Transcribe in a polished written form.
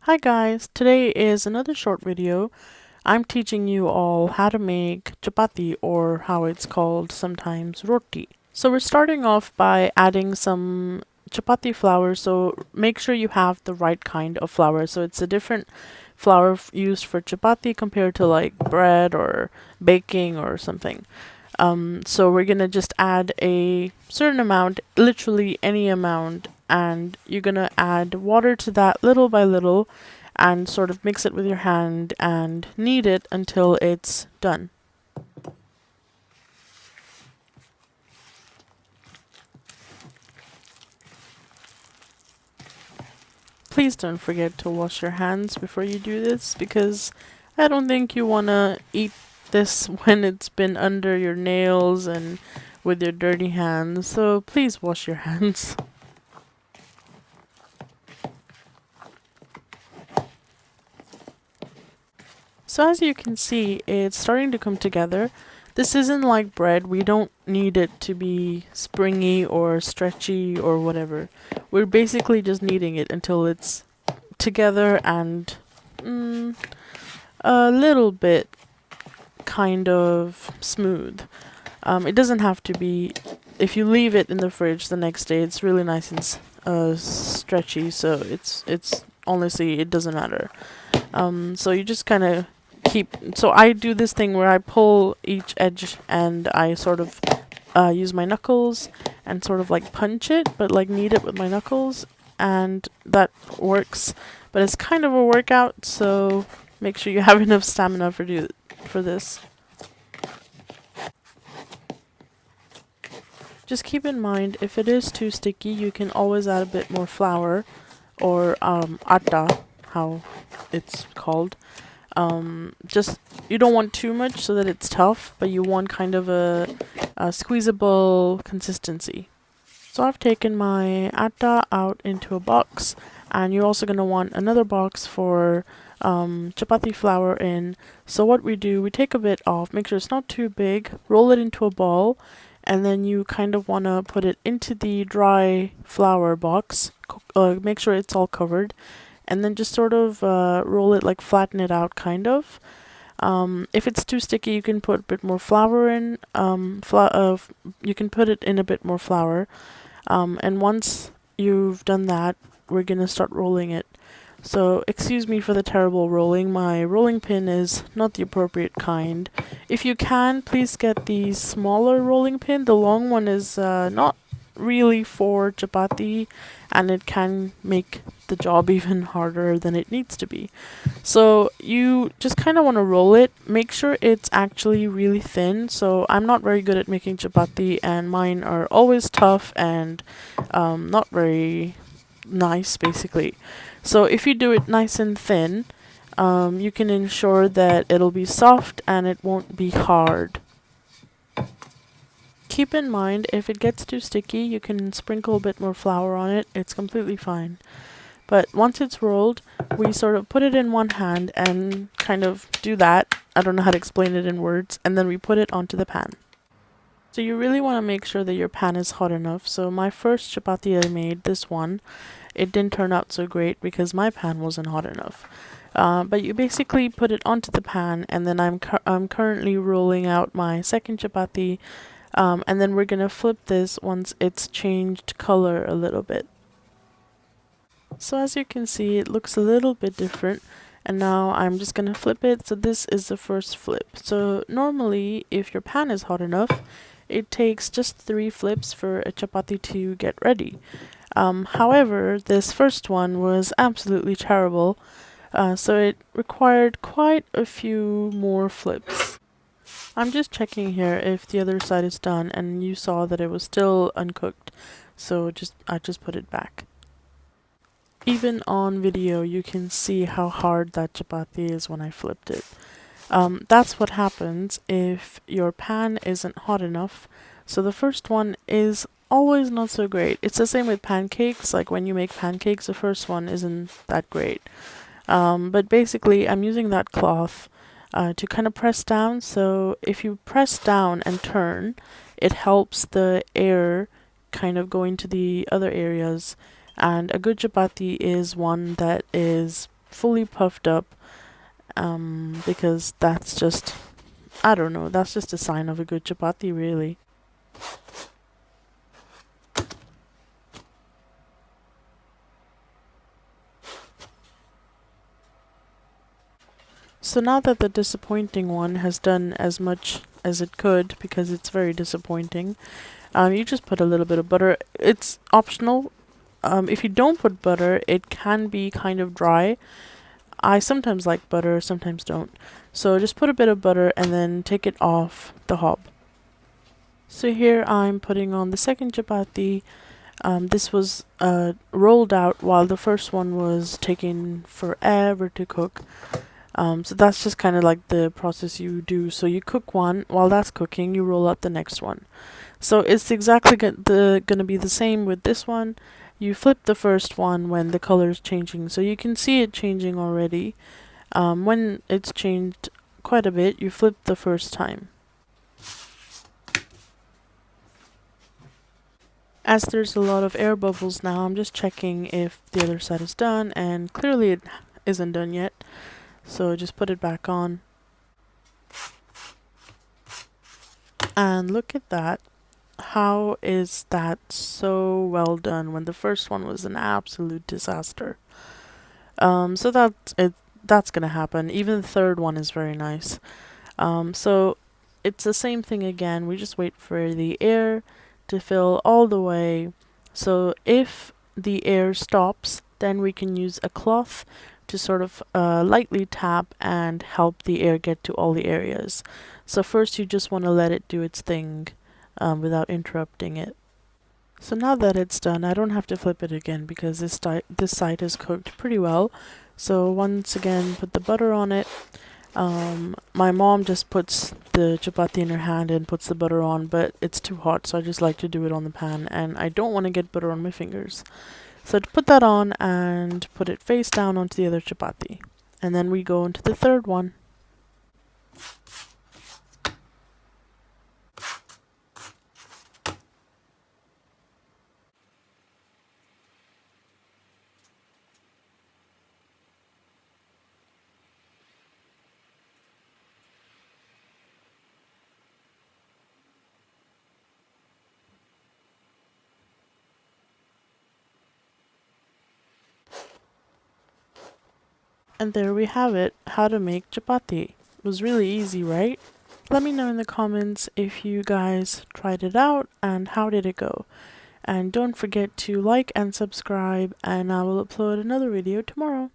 Hi guys, today is another short video. I'm teaching you all how to make chapati, or how it's called sometimes roti. So we're starting off by adding some chapati flour, so make sure you have the right kind of flour. So it's a different flour used for chapati compared to like bread or baking or something. So we're gonna just add a certain amount, literally any amount, and you're gonna add water to that little by little and sort of mix it with your hand and knead it until it's done. Please don't forget to wash your hands before you do this, because I don't think you wanna eat this when it's been under your nails and with your dirty hands, so please wash your hands. So as you can see, it's starting to come together. This isn't like bread. We don't need it to be springy or stretchy or whatever. We're basically just kneading it until it's together and a little bit kind of smooth. It doesn't have to be. If you leave it in the fridge the next day, it's really nice and stretchy. So it's honestly, it doesn't matter. So you just kind of so I do this thing where I pull each edge and I sort of use my knuckles and sort of like punch it, but like knead it with my knuckles, and that works. But it's kind of a workout, so make sure you have enough stamina for this. Just keep in mind, if it is too sticky, you can always add a bit more flour, or atta, how it's called. Just, you don't want too much so that it's tough, but you want kind of a squeezable consistency. So I've taken my atta out into a box, and you're also going to want another box for chapati flour in. So what we do, we take a bit off, make sure it's not too big, roll it into a ball, and then you kind of want to put it into the dry flour box, make sure it's all covered, and then just sort of roll it, like flatten it out kind of. If it's too sticky, you can put a bit more flour in. You can put it in a bit more flour. And once you've done that, we're gonna start rolling it. So excuse me for the terrible rolling. My rolling pin is not the appropriate kind. If you can, please get the smaller rolling pin. The long one is not really for chapati, and it can make the job even harder than it needs to be. So you just kind of want to roll it. Make sure it's actually really thin. So I'm not very good at making chapati, and mine are always tough and not very nice, basically. So if you do it nice and thin, you can ensure that it'll be soft and it won't be hard. Keep in mind, if it gets too sticky, you can sprinkle a bit more flour on it. It's completely fine. But once it's rolled, we sort of put it in one hand and kind of do that. I don't know how to explain it in words. And then we put it onto the pan. So you really want to make sure that your pan is hot enough. So my first chapati I made, this one, it didn't turn out so great because my pan wasn't hot enough. But you basically put it onto the pan, and then I'm currently rolling out my second chapati, and then we're gonna flip this once it's changed color a little bit. So as you can see, it looks a little bit different, and now I'm just gonna flip it. So this is the first flip. So normally, if your pan is hot enough, it takes just 3 flips for a chapati to get ready. However, this first one was absolutely terrible, so it required quite a few more flips. I'm just checking here if the other side is done, and you saw that it was still uncooked, so I just put it back. Even on video, you can see how hard that chapati is when I flipped it. That's what happens if your pan isn't hot enough. So the first one is always not so great. It's the same with pancakes. Like when you make pancakes, the first one isn't that great. But basically, I'm using that cloth to kind of press down. So if you press down and turn, it helps the air kind of go into the other areas. And a good chapati is one that is fully puffed up, because that's just, I don't know, that's just a sign of a good chapati, really. So now that the disappointing one has done as much as it could, because it's very disappointing, you just put a little bit of butter. It's optional. If you don't put butter, it can be kind of dry. I sometimes like butter, sometimes don't. So just put a bit of butter and then take it off the hob. So here I'm putting on the second chapati. This was rolled out while the first one was taking forever to cook. So that's just kind of like the process you do. So you cook one, while that's cooking, you roll out the next one. So it's exactly gonna be the same with this one. You flip the first one when the color is changing, so you can see it changing already. When it's changed quite a bit, you flip the first time. As there's a lot of air bubbles now, I'm just checking if the other side is done, and clearly it isn't done yet. So just put it back on. And look at that. How is that so well done when the first one was an absolute disaster? So that's gonna happen. Even the third one is very nice. So it's the same thing again. We just wait for the air to fill all the way. So if the air stops, then we can use a cloth to sort of lightly tap and help the air get to all the areas. So first you just want to let it do its thing without interrupting it. So now that it's done, I don't have to flip it again because this side is cooked pretty well. So once again, put the butter on it. My mom just puts the chapati in her hand and puts the butter on, but it's too hot, so I just like to do it on the pan, and I don't want to get butter on my fingers. So to put that on and put it face down onto the other chapati. And then we go into the third one. And there we have it, how to make chapati. It was really easy, right? Let me know in the comments if you guys tried it out and how did it go. And don't forget to like and subscribe, and I will upload another video tomorrow.